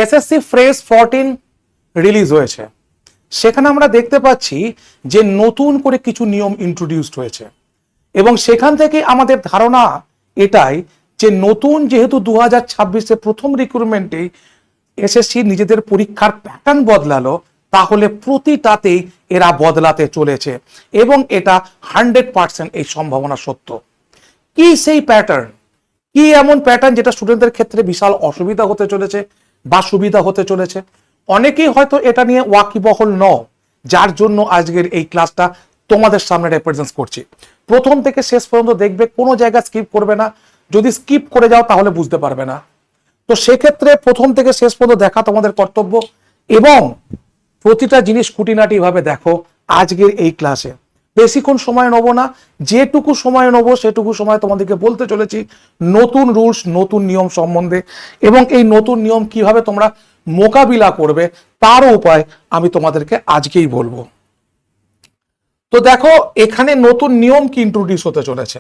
SSC fresh 14 release হয়েছে, সেখানে আমরা দেখতে পাচ্ছি যে নতুন করে কিছু নিয়ম ইন্ট্রোডিউসড হয়েছে এবং সেখান থেকে আমাদের ধারণা এটাই যে নতুন যেহেতু 2026-এ প্রথম রিক্রুটমেন্টে এসএসসি নিজেদের পরীক্ষার প্যাটার্ন বদলালো, তাহলে প্রতিটাতেই এরা বদলাতে চলেছে এবং এটা 100% এই সম্ভাবনা সত্য। কি সেই প্যাটার্ন, কি এমন প্যাটার্ন যেটা স্টুডেন্টদের ক্ষেত্রে বিশাল অসুবিধা হতে চলেছে বা সুবিধা হতে চলেছে? অনেকেই হয়তো এটা নিয়ে ওয়াকিবহল নও, যার জন্য আজকের এই ক্লাসটা তোমাদের সামনে রিপ্রেজেন্ট করছি। প্রথম থেকে শেষ পর্যন্ত দেখবে, কোনো জায়গা স্কিপ করবে না, যদি স্কিপ করে যাও তাহলে বুঝতে পারবে না। তো সেক্ষেত্রে প্রথম থেকে শেষ পর্যন্ত দেখা তোমাদের কর্তব্য এবং প্রতিটা জিনিস খুঁটিনাটি ভাবে দেখো আজকের এই ক্লাসে। বেশিক্ষণ সময় নেবো না, যেটুকু সময় নেবো সেটুকু সময় তোমাদেরকে বলতে চলেছি নতুন রুলস, নতুন নিয়ম সম্বন্ধে এবং এই নতুন নিয়ম কিভাবে তোমরা মোকাবিলা করবে তারও উপায় আমি তোমাদেরকে আজকেই বলবো। তো দেখো এখানে নতুন নিয়ম কি ইন্ট্রোডিউস হতে চলেছে,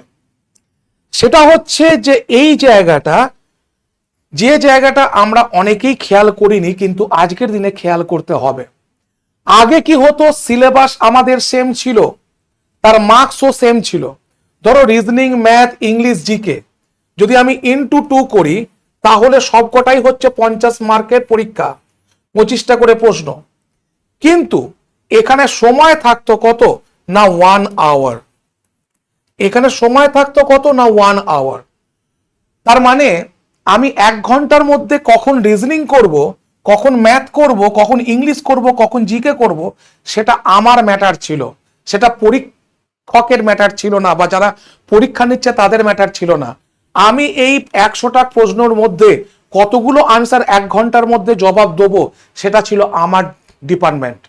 সেটা হচ্ছে যে এই জায়গাটা, যে জায়গাটা আমরা অনেকেই খেয়াল করিনি কিন্তু আজকের দিনে খেয়াল করতে হবে। আগে কি হতো, সিলেবাস আমাদের সেম ছিল, তার মার্কসও সেম ছিল। ধরো রিজনিং, ম্যাথ, ইংলিশ, জিকে যদি আমি ইনটু 2 করি তাহলে সবকটাই হচ্ছে 50 মার্কের পরীক্ষা, 25টা করে প্রশ্ন। কিন্তু এখানে সময় থাকতো কত না 1 আওয়ার, এখানে সময় থাকতো কত না 1 আওয়ার। তার মানে আমি 1 ঘন্টার মধ্যে কখন রিজনিং করব, কখন ম্যাথ করব, কখন ইংলিশ করব, কখন জিকে করব, সেটা আমার ম্যাটার ছিল, সেটা পরীক্ষকের ম্যাটার ছিল না, বা যারা পরীক্ষা নিচ্ছে তাদের ম্যাটার ছিল না। আমি এই 100টা প্রশ্নের মধ্যে কতগুলো আনসার 1 ঘন্টার মধ্যে জবাব দেবো সেটা ছিল আমার ডিপার্টমেন্ট।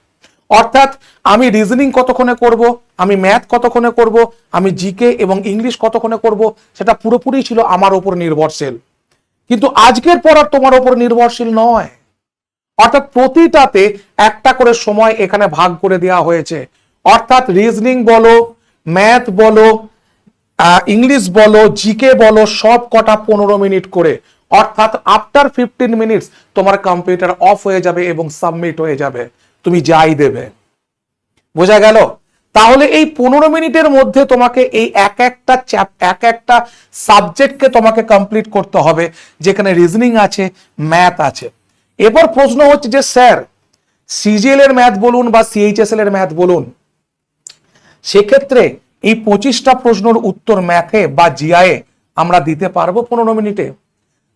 অর্থাৎ আমি রিজনিং কতক্ষণে করব, আমি ম্যাথ কতক্ষণে করব, আমি জিকে এবং ইংলিশ কতক্ষণে করব, সেটা পুরোপুরি ছিল আমার উপর নির্ভরশীল। কিন্তু আজকের পর আর তোমার উপর নির্ভরশীল নয়। অর্থাৎ প্রতিটাতে একটা করে সময় এখানে ভাগ করে দেওয়া হয়েছে। অর্থাৎ রিজনিং বলো, ম্যাথ বলো, ইংলিশ বলো, জিকে বলো, সব কটা 15 মিনিট করে। অর্থাৎ আফটার 15 মিনিটস তোমার কম্পিউটার অফ হয়ে যাবে এবং সাবমিট হয়ে যাবে, তুমি যাই দেবে। বোঝা গেল? তাহলে এই 15 মিনিটের মধ্যে তোমাকে এই এক একটা সাবজেক্টকে তোমাকে কমপ্লিট করতে হবে, যেখানে রিজনিং আছে, ম্যাথ আছে। এবার প্রশ্ন হচ্ছে যে স্যার সিজিএল এর ম্যাথ বলুন বা সিএইচএসএল এর ম্যাথ বলুন, সেক্ষেত্রে এই 25টা প্রশ্নের উত্তর ম্যাথে বা জিআইয়ে আমরা দিতে পারবো 15 মিনিটে?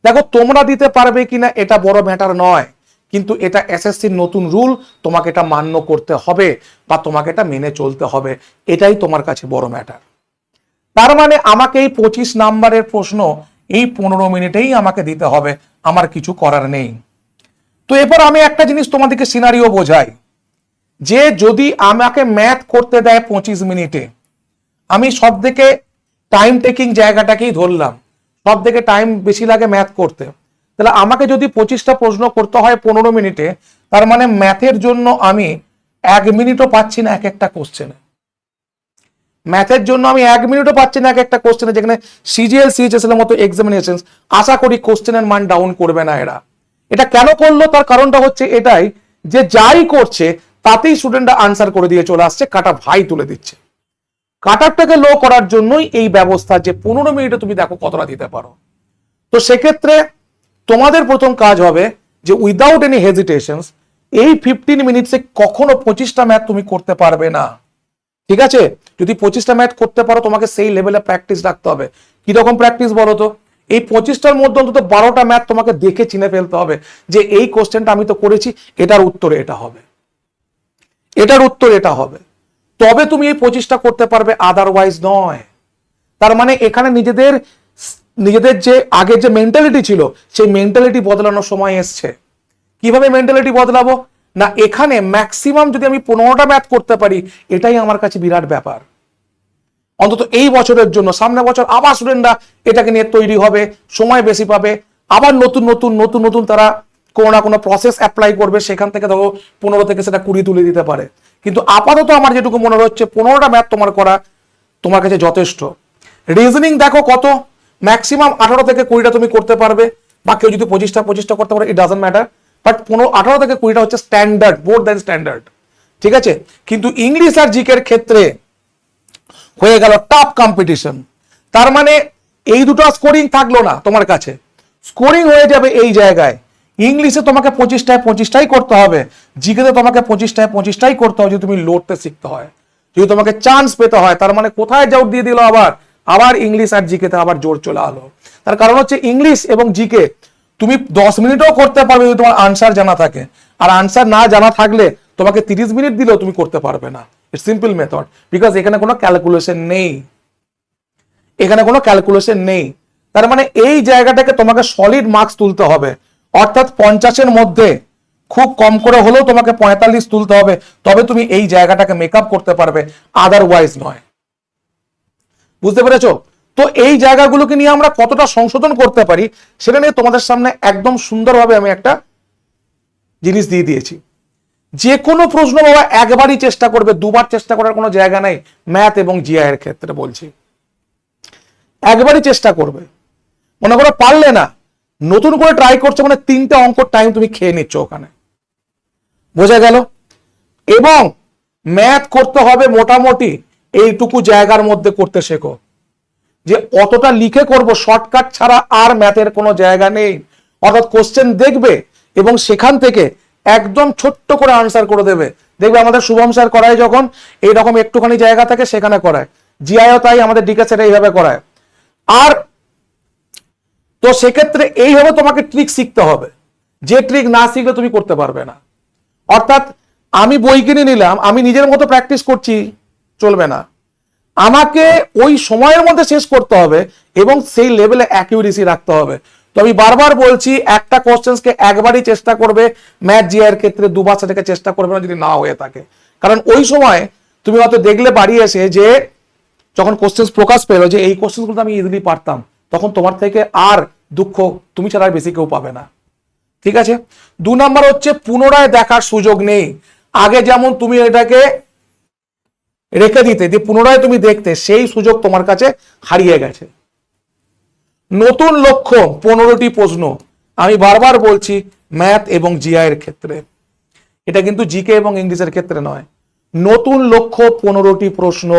দেখো তোমরা দিতে পারবে কিনা এটা বড় ম্যাটার নয়, কিন্তু এটা এসএসসির নতুন রুল, তোমাকে এটা মান্য করতে হবে বা তোমাকে এটা মেনে চলতে হবে, এটাই তোমার কাছে বড় ম্যাটার। তার মানে আমাকে এই 25 নাম্বারের প্রশ্ন এই 15 মিনিটেই আমাকে দিতে হবে, আমার কিছু করার নেই। তো এরপর আমি একটা জিনিস তোমাদেরকে সিনারিও বোঝাই, যে যদি আমাকে ম্যাথ করতে দেয় 25 মিনিটে, আমি সব থেকে টাইম টেকিং জায়গাটাকেই ধরলাম, সব থেকে টাইম বেশি লাগে ম্যাথ করতে, তাহলে আমাকে যদি 25টা প্রশ্ন করতে হয় 15 মিনিটে, তার মানে ম্যাথের জন্য আমি 1 মিনিটও পাচ্ছি না এক একটা কোশ্চেনে। ম্যাথের জন্য আমি 1 মিনিটও পাচ্ছি না এক একটা কোশ্চেনে, যেখানে সিজিএল সিএইচএসএল এর মতো এক্সামিনেশন আশা করি কোশ্চেনের মান ডাউন করবে না এরা। এটা কেন করলো, তার কারণটা হচ্ছে এটাই যে যাই করছে তাতেই স্টুডেন্টরা আনসার করে দিয়ে চলে আসছে, কাটা ভাই তুলে দিচ্ছে। কাটারটাকে লো করার জন্যই এই ব্যবস্থা, যে 15 মিনিটে তুমি দেখো কতটা দিতে পারো। তো সেক্ষেত্রে তোমাদের প্রথম কাজ হবে যে উইদাউট এনি হেজিটেশনস এই 15 মিনিটসে কখনো 25টা ম্যাথ তুমি করতে পারবে না, ঠিক আছে? যদি 25টা ম্যাথ করতে পারো তোমাকে সেই লেভেলে প্র্যাকটিস রাখতে হবে। কিরকম প্র্যাকটিস বলো তো? এই 25টার মধ্যে অন্তত 12টা ম্যাথ তোমাকে দেখে চিনে ফেলতে হবে যে এই কোশ্চেনটা আমি তো করেছি, এটার উত্তর এটা হবে, এটার উত্তর এটা হবে, তবে তুমি এই 25টা করতে পারবে, আদারওয়াইজ নয়। তার মানে এখানে নিজেদের যে আগের যে মেন্টালিটি ছিল সেই মেন্টালিটি বদলানোর সময় এসছে। কিভাবে মেন্টালিটি বদলাবো না, এখানে ম্যাক্সিমাম যদি আমি 15টা ম্যাথ করতে পারি এটাই আমার কাছে বিরাট ব্যাপার, অন্তত এই বছরের জন্য। সামনে বছর আবার স্টুডেন্টরা এটাকে নিয়ে তৈরি হবে, সময় বেশি পাবে, আবার নতুন নতুন নতুন নতুন তারা কোনো না কোনো প্রসেস অ্যাপ্লাই করবে, সেখান থেকে ধরো 15 থেকে সেটা 20 তুলে দিতে পারে। কিন্তু আপাতত আমার যেটুকু মনে হচ্ছে 15টা ম্যাথ তোমার করা তোমার কাছে যথেষ্ট। রিজনিং দেখো কত, ম্যাক্সিমাম 18 থেকে 20টা তুমি করতে পারবে, বা কেউ যদি 25টা করতে পারে, ইট ডাজন্ট ম্যাটার। বাট 18 থেকে 20টা হচ্ছে স্ট্যান্ডার্ড, বোর্ড দ্যান স্ট্যান্ডার্ড, ঠিক আছে। কিন্তু ইংলিশ আর জিকের ক্ষেত্রে হয়ে গেল টাফ কম্পিটিশন। তার মানে এই দুটো স্কোরিং থাকলো না তোমার কাছে, স্কোরিং হয়ে যাবে এই জায়গায়। ইংলিশে তোমাকে 25টায় করতে হবে, জিকেতে তোমাকে 25টায় করতে হবে যদি তুমি লড়তে শিখতে হয়, যদি তোমাকে চান্স পেতে হয়। তার মানে কোথায় জোর দিয়ে দিল আবার ইংলিশ আর জিকেতে আবার জোর চলে আলো। তার কারণ হচ্ছে ইংলিশ এবং জিকে তুমি 10 মিনিটও করতে পারবে যদি তোমার আনসার জানা থাকে, আর আনসার না জানা থাকলে তোমাকে 30 মিনিট দিলেও তুমি করতে পারবে না। ইটস সিম্পল মেথড, বিকজ এখানে কোনো ক্যালকুলেশন নেই, এখানে কোনো ক্যালকুলেশন নেই। তার মানে এই জায়গাটাকে তোমাকে সলিড মার্কস তুলতে হবে, অর্থাৎ 50-এর মধ্যে খুব কম করে হলেও তোমাকে 45 তুলতে হবে, তবে তুমি এই জায়গাটাকে মেকআপ করতে পারবে, আদারওয়াইজ নয়। বুঝতে পেরেছো? তো এই জায়গাগুলোকে নিয়ে আমরা কতটা সংশোধন করতে পারি সেটা নিয়ে তোমাদের সামনে একদম সুন্দরভাবে আমি একটা জিনিস দিয়ে দিয়েছি। যে কোনো প্রশ্ন বাবা একবারই চেষ্টা করবে, দুবার চেষ্টা করার কোনো জায়গা নেই। ম্যাথ এবং জিআই এর ক্ষেত্রে বলছি, একবারই চেষ্টা করবে। মনে করো পারলে না, নতুন করে ট্রাই করছো, মানে 3টে অঙ্ক টাইম তুমি খেয়ে নিচ্ছ ওখানে, বোঝা গেল? এবং ম্যাথ করতে হবে মোটামুটি এইটুকু জায়গার মধ্যে করতে শেখো, যে অতটা লিখে করব, শর্টকাট ছাড়া আর ম্যাথের কোনো জায়গা নেই। অর্থাৎ কোশ্চেন দেখবে এবং সেখান থেকে একদম ছোট্ট করে আনসার করে দেবে। দেখবে আমাদের শুভম স্যার করায় যখন এইরকম একটুখানি জায়গা থাকে সেখানে করায়, জিআইও তাই, আমাদের ডিকে স্যার এইভাবে করায়। আর তো সেক্ষেত্রে এইভাবে তোমাকে ট্রিক শিখতে হবে, যে ট্রিক না শিখলে তুমি করতে পারবে না। অর্থাৎ আমি বই কিনে নিলাম, আমি নিজের মতো প্র্যাকটিস করছি, চলবে না। আমাকে ওই সময়ের মধ্যে শেষ করতে হবে এবং সেই লেভেলে অ্যাকিউরেসি রাখতে হবে। তো আমি বারবার বলছি, একটা কোশ্চেনকে একবারই চেষ্টা করবে, ম্যাথ জিআই এর ক্ষেত্রে দুবার সেটাকে চেষ্টা করবে না যদি না হয়ে থাকে। কারণ ওই সময় তুমি হয়তো দেখলে বাড়ি এসে যে যখন কোশ্চেন প্রকাশ পেলো যে এই কোশ্চেনগুলো আমি ইজিলি পারতাম, তখন তোমার থেকে আর দুঃখ তুমি ছাড়া বেশি কেউ পাবে না, ঠিক আছে। 2 নাম্বার হচ্ছে পুনরায় দেখার সুযোগ নেই। আগে যেমন তুমি এটাকে রেখে দিতে, যে পুনরায় তুমি দেখতে, সেই সুযোগ তোমার কাছে হারিয়ে গেছে। নতুন লক্ষ্য 15টি প্রশ্ন, আমি বারবার বলছি ম্যাথ এবং জিআই এর ক্ষেত্রে, এটা কিন্তু জিকে এবং ইংলিশের ক্ষেত্রে নয়। নতুন লক্ষ্য 15টি প্রশ্ন,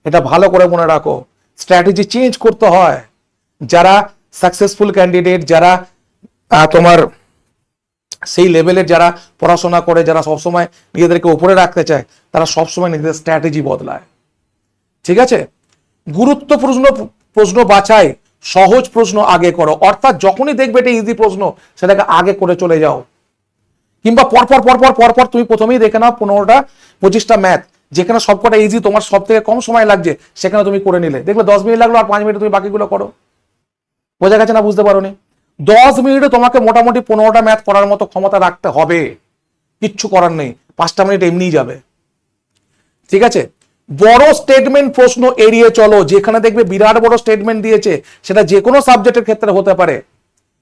এটা ভালো করে মনে রাখো। স্ট্র্যাটেজি চেঞ্জ করতে হয়। যারা সাকসেসফুল ক্যান্ডিডেট, যারা তোমার সেই লেভেলের যারা পড়াশোনা করে, যারা সবসময় নিজেদেরকে উপরে রাখতে চায়, তারা সবসময় নিজেদের স্ট্র্যাটেজি বদলায়, ঠিক আছে। গুরুত্বপূর্ণ প্রশ্ন বাছাই, সহজ প্রশ্ন আগে করো। অর্থাৎ যখনই দেখবে এটা ইজি প্রশ্ন, সেটাকে আগে করে চলে যাও। কিংবা পরপর তুমি প্রথমেই দেখে নাও 15টা 25টা ম্যাথ, যেখানে সবকটা ইজি, তোমার সব থেকে কম সময় লাগছে, সেখানে তুমি করে নিলে। দেখবে 10 মিনিট লাগলো, আর 5 মিনিটে তুমি বাকিগুলো করো। বোঝা গেছে না? বুঝতে পারোনি? 10 মিনিটে তোমাকে মোটামুটি 15টা ম্যাথ করার মতো ক্ষমতা রাখতে হবে, কিচ্ছু করার নেই। 5টা মিনিট এমনিই যাবে, ঠিক আছে। বড় স্টেটমেন্ট প্রশ্ন এড়িয়ে চলো। যেখানে দেখবে বিরাট বড় স্টেটমেন্ট দিয়েছে, সেটা যে কোনো সাবজেক্টের ক্ষেত্রে হতে পারে,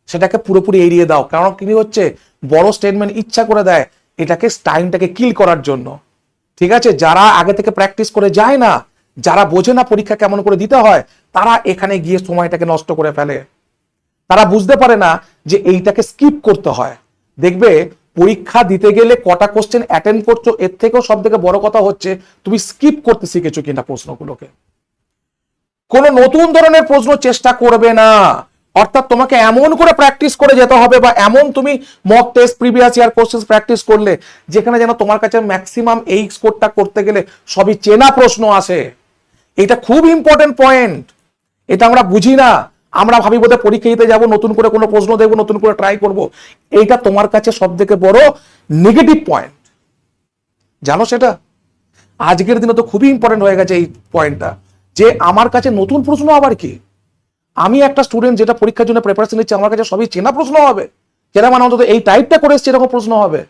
সেটাকে পুরোপুরি এড়িয়ে দাও। কারণ কি হচ্ছে, বড় স্টেটমেন্ট ইচ্ছা করে দেয় এটাকে টাইমটাকে কিল করার জন্য, ঠিক আছে। যারা আগে থেকে প্র্যাকটিস করে যায় না, যারা বোঝে না পরীক্ষা কেমন করে দিতে হয়, তারা এখানে গিয়ে সময়টাকে নষ্ট করে ফেলে। তারা বুঝতে পারে না যে এইটাকে স্কিপ করতে হয়। দেখবে পরীক্ষা দিতে গেলে কটা কোশ্চেন অ্যাটেন্ড করছো, এর থেকেও সব থেকে বড় কথা হচ্ছে তুমি স্কিপ করতে শিখেছো কিনা প্রশ্নগুলোকে। কোন নতুন ধরনের প্রশ্ন চেষ্টা করবে না। অর্থাৎ তোমাকে এমন করে প্র্যাকটিস করে যেতে হবে, বা এমন তুমি mock test, previous year question practice করলে, যেখানে যেন তোমার কাছে ম্যাক্সিমাম এই স্কোরটা করতে গেলে সবই চেনা প্রশ্ন আসে। এটা খুব ইম্পর্টেন্ট পয়েন্ট। এটা আমরা বুঝি না, আমরা ভাবি বোধহয় পরীক্ষা দিতে যাবো, নতুন করে কোনো প্রশ্ন দেখবো, নতুন করে ট্রাই করব। এইটা তোমার কাছে সব থেকে বড় নেগেটিভ পয়েন্ট, জানো সেটা? আজকের দিনে তো খুবই ইম্পর্টেন্ট হয়ে গেছে এই পয়েন্টটা, যে আমার কাছে নতুন প্রশ্ন আবার কি। আমি একটা স্টুডেন্ট যেটা পরীক্ষার জন্য প্রিপারেশন নিচ্ছে, আমার কাছে সবই চেনা প্রশ্ন হবে। চেনা মানে অন্তত এই টাইপটা করে এসছে এরকম প্রশ্ন হবে,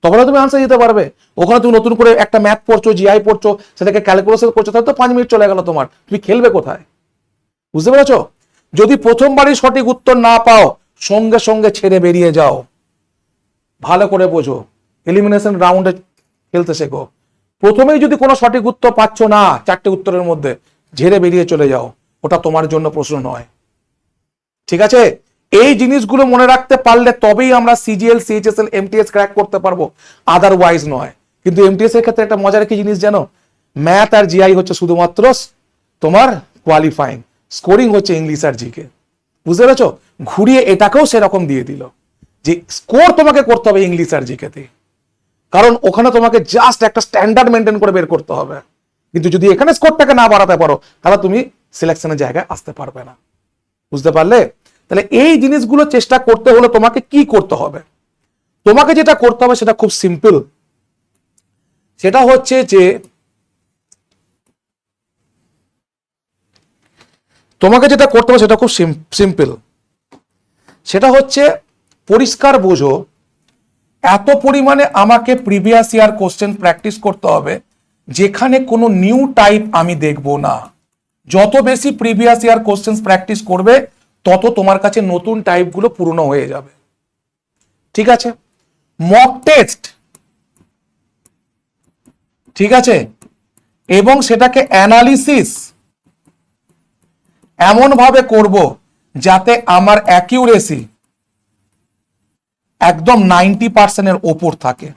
তখন তুমি আনসার দিতে পারবে। ওখানে তুমি নতুন করে একটা ম্যাথ পড়ছো, জিআই পড়ছো, সেটাকে ক্যালকুলেশন করছো, তাহলে তো 5 মিনিট চলে গেল তোমার। তুমি খেলবে কোথায়? বুঝতে পেরেছো? যদি প্রথমবারই সঠিক উত্তর না পাও, সঙ্গে সঙ্গে ছেড়ে বেরিয়ে যাও। ভালো করে বোঝো, এলিমিনেশন রাউন্ডে খেলতে শেখো। প্রথমেই যদি কোনো সঠিক উত্তর পাচ্ছ না 4টে উত্তরের মধ্যে, ঝেড়ে বেরিয়ে চলে যাও। ওটা তোমার জন্য প্রশ্ন নয়, ঠিক আছে। এই জিনিসগুলো মনে রাখতে পারলে তবেই আমরা সিজিএল, সিএইচএসএল, এমটিএস ক্র্যাক করতে পারবো, আদারওয়াইজ নয়। কিন্তু এমটিএস এর ক্ষেত্রে একটা মজার কি জিনিস জানো, ম্যাথ আর জিআই হচ্ছে শুধুমাত্র তোমার কোয়ালিফাইং, স্কোরিং হচ্ছে ইংলিশ আর জিকে। বুঝতে পেরেছো? ঘুরিয়ে এটাকেও সেরকম দিয়ে দিল যে স্কোর তোমাকে করতে হবে ইংলিশ আর জিকেতে, কারণ ওখানে তোমাকে জাস্ট একটা স্ট্যান্ডার্ড মেনটেন করে বের করতে হবে। কিন্তু যদি এখানে স্কোরটাকে না বাড়াতে পারো তাহলে তুমি সিলেকশনের জায়গায় আসতে পারবে না। বুঝতে পারলে? তাহলে এই জিনিসগুলো চেষ্টা করতে হলে তোমাকে কি করতে হবে? তোমাকে যেটা করতে হবে সেটা খুব সিম্পল। সেটা হচ্ছে যে তোমাকে যেটা করতে হবে সেটা খুব সিম্পল। সেটা হচ্ছে পরিষ্কার বোঝো, এত পরিমাণে আমাকে প্রিভিয়াস ইয়ার কোশ্চেন প্র্যাকটিস করতে হবে যেখানে কোনো নিউ টাইপ আমি দেখব না। যত বেশি প্রিভিয়াস ইয়ার কোশ্চেন প্র্যাকটিস করবে তত তোমার কাছে নতুন টাইপগুলো পূর্ণ হয়ে যাবে। ঠিক আছে? মক টেস্ট, ঠিক আছে, এবং সেটাকে অ্যানালিসিস এমন ভাবে করব যাতে আমার অ্যাকিউরেসি একদম 90% ওপর থাকে।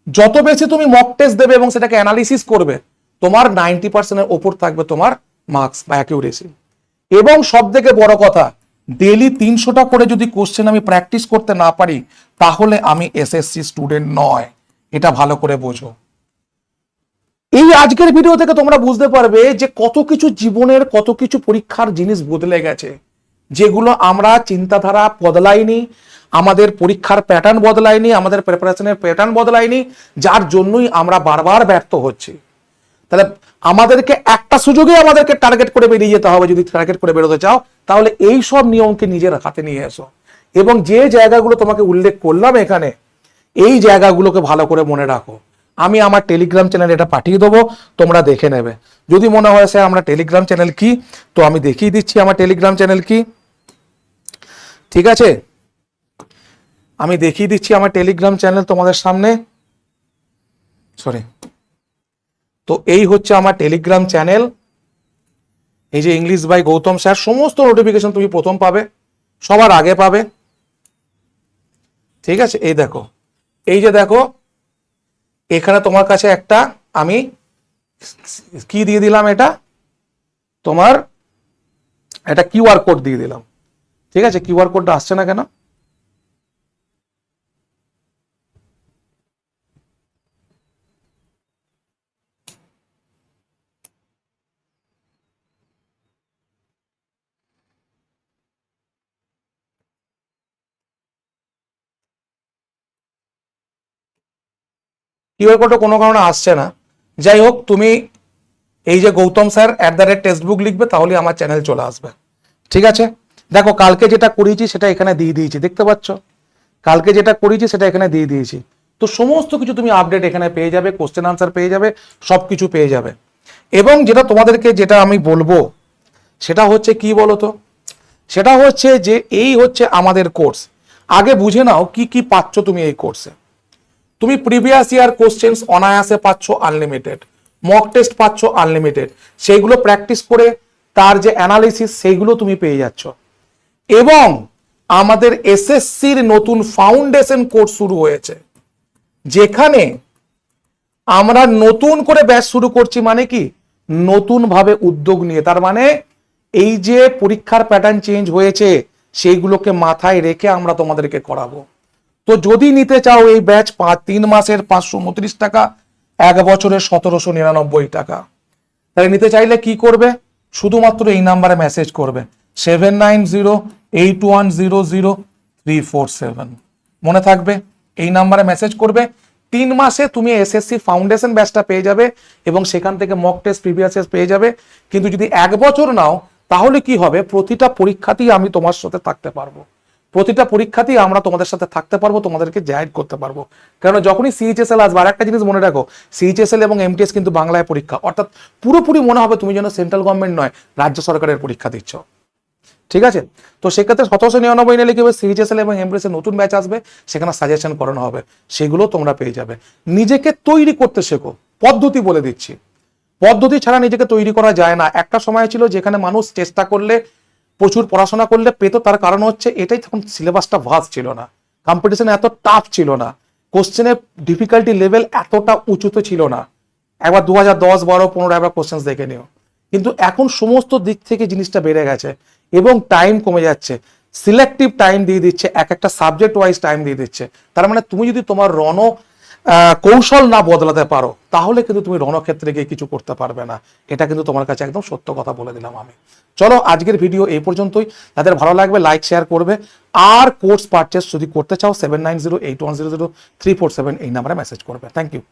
যত বেশি তুমি মক টেস্ট দেবে এবং সেটাকে অ্যানালিসিস করবে, তোমার 90% ওপর থাকবে তোমার মার্কস বা অ্যাকিউরেসি। এবং সব থেকে বড় কথা, ডেলি 300টা করে যদি কোশ্চেন আমি প্র্যাকটিস করতে না পারি তাহলে আমি এসএসসি স্টুডেন্ট নয়। এটা ভালো করে বোঝো। এই আজকের ভিডিও থেকে তোমরা বুঝতে পারবে যে কত কিছু জীবনের, কত কিছু পরীক্ষার জিনিস বদলে গেছে, যেগুলো আমরা চিন্তাধারা বদলাইনি, আমাদের পরীক্ষার প্যাটার্ন বদলায়নি, আমাদের প্রিপারেশনের প্যাটার্ন বদলায়নি, যার জন্যই আমরা বারবার ব্যর্থ হচ্ছি। তাহলে আমাদেরকে একটা সুযোগে আমাদেরকে টার্গেট করে বেরিয়ে যেতে হবে। যদি টার্গেট করে বেরোতে চাও তাহলে এই সব নিয়মকে নিজের হাতে নিয়ে এসো, এবং যে জায়গাগুলো তোমাকে উল্লেখ করলাম এখানে, এই জায়গাগুলোকে ভালো করে মনে রাখো। আমি আমার টেলিগ্রাম চ্যানেলে এটা পাঠিয়ে দেবো, তোমরা দেখে নেবে। যদি মনে হয় স্যার আমরা টেলিগ্রাম চ্যানেল কি, তো আমি দেখিয়ে দিচ্ছি আমার টেলিগ্রাম চ্যানেল কি। ঠিক আছে, আমি দেখিয়ে দিচ্ছি আমার টেলিগ্রাম চ্যানেল তোমাদের সামনে। সরি, তো এই হচ্ছে আমার টেলিগ্রাম চ্যানেল। এই যে ইংলিশ বাই গৌতম স্যার, সমস্ত নোটিফিকেশন তুমি প্রথম পাবে, সবার আগে পাবে। ঠিক আছে, এই দেখো, এই যে দেখো এখানে তোমার কাছে একটা আমি কি দিয়ে দিলাম, এটা তোমার একটা কিউআর কোড দিয়ে দিলাম। ঠিক আছে, কিউআর কোডটা আসছে না কেন? কিউআর কোডটা কোনো কারণে আসছে না। যাই হোক, তুমি এই যে গৌতম স্যার @টেক্সটবুক লিখবে, তাহলে আমার চ্যানেল চলে আসবে। ঠিক আছে, দেখো কালকে যেটা করেছি সেটা এখানে দিয়ে দিয়েছি, দেখতে পাচ্ছ? কালকে যেটা করেছি সেটা এখানে দিয়ে দিয়েছি। তো সমস্ত কিছু তুমি আপডেট এখানে পেয়ে যাবে, কোশ্চেন আনসার পেয়ে যাবে, সব কিছু পেয়ে যাবে। এবং যেটা তোমাদেরকে যেটা আমি বলবো সেটা হচ্ছে কি বলতো, সেটা হচ্ছে যে এই হচ্ছে আমাদের কোর্স। আগে বুঝে নাও কি কি পাচ্ছ তুমি এই কোর্সে। তুমি প্রিভিয়াস ইয়ার কোশ্চেন্স অনায়াসে পাচ্ছ আনলিমিটেড, মক টেস্ট পাচ্ছ আনলিমিটেড, সেইগুলো প্র্যাকটিস করে তার যে অ্যানালিসিস সেইগুলো তুমি পেয়ে যাচ্ছ। এবং আমাদের এসএসসির নতুন ফাউন্ডেশন কোর্স শুরু হয়েছে, যেখানে আমরা নতুন করে ব্যাচ শুরু করছি। মানে কি, নতুন ভাবে উদ্যোগ নিয়ে, তার মানে এই যে পরীক্ষার প্যাটার্ন চেঞ্জ হয়েছে সেইগুলোকে মাথায় রেখে আমরা তোমাদেরকে করাবো। তো যদি নিতে চাও এই ব্যাচ 3 মাসের 529 টাকা, 1 বছরের 1799 টাকা। তাহলে নিতে চাইলে কি করবে, শুধুমাত্র এই নাম্বারে মেসেজ করবে 7908100347। মনে থাকবে, এই নাম্বারে মেসেজ করবে। 3 মাসে তুমি এসএসসি ফাউন্ডেশন ব্যাচটা পেয়ে যাবে এবং সেখান থেকে মক টেস্ট প্রিভিয়াস টেস্ট পেয়ে যাবে। কিন্তু যদি 1 বছর নাও তাহলে কি হবে, প্রতিটা পরীক্ষাতেই আমি তোমার সাথে থাকতে পারবো, প্রতিটা পরীক্ষাতেই আমরা তোমাদের সাথে থাকতে পারবো, তোমাদেরকে গাইড করতে পারবো। কারণ যখনই সিএইচএসএল আসবে, আর একটা জিনিস মনে রাখো, সিএইচএসএল এবং এমটিএস কিন্তু বাংলায় পরীক্ষা, অর্থাৎ পুরোপুরি মনে হবে তুমি যেন সেন্ট্রাল গভর্নমেন্ট নয়, রাজ্য সরকারের পরীক্ষা দিচ্ছ। ঠিক আছে, তো সেক্ষেত্রে 1799 নিলে কি হবে, সিএইচএসএল এবং এমটিএস এর নতুন ব্যাচ আসবে, সেখানে সাজেশন করানো হবে, সেগুলো তোমরা পেয়ে যাবে। নিজেকে তৈরি করতে শেখো, পদ্ধতি বলে দিচ্ছি, পদ্ধতি ছাড়া নিজেকে তৈরি করা যায় না। একটা সময় ছিল যেখানে মানুষ চেষ্টা করলে প্রচুর পড়াশোনা করলে পেতো, তার কারণ হচ্ছে এটাই, তখন সিলেবাসটা ভাস্ট ছিল না, কম্পিটিশন এত টাফ ছিল না, কোশ্চেনের ডিফিকাল্টি লেভেল এতটা উঁচুতে ছিল না। একবার 2010, 12, 15 একবার কোশ্চেন দেখে নিও। কিন্তু এখন সমস্ত দিক থেকে জিনিসটা বেড়ে গেছে এবং টাইম কমে যাচ্ছে, সিলেক্টিভ টাইম দিয়ে দিচ্ছে, এক একটা সাবজেক্ট ওয়াইজ টাইম দিয়ে দিচ্ছে। তার মানে তুমি যদি তোমার কৌশল না বদলাতে পারো, তাহলে কিন্তু তুমি রণক্ষেত্রে গিয়ে কিছু করতে পারবে না। এটা কিন্তু তোমার কাছে একদম সত্য কথা বলে দিলাম আমি। চলো আজকের ভিডিও এই পর্যন্তই। যাদের ভালো লাগবে লাইক শেয়ার করবে। আর কোর্স পারচেস যদি করতে চাও 7908100347 এই নাম্বারে মেসেজ করবে। Thank you.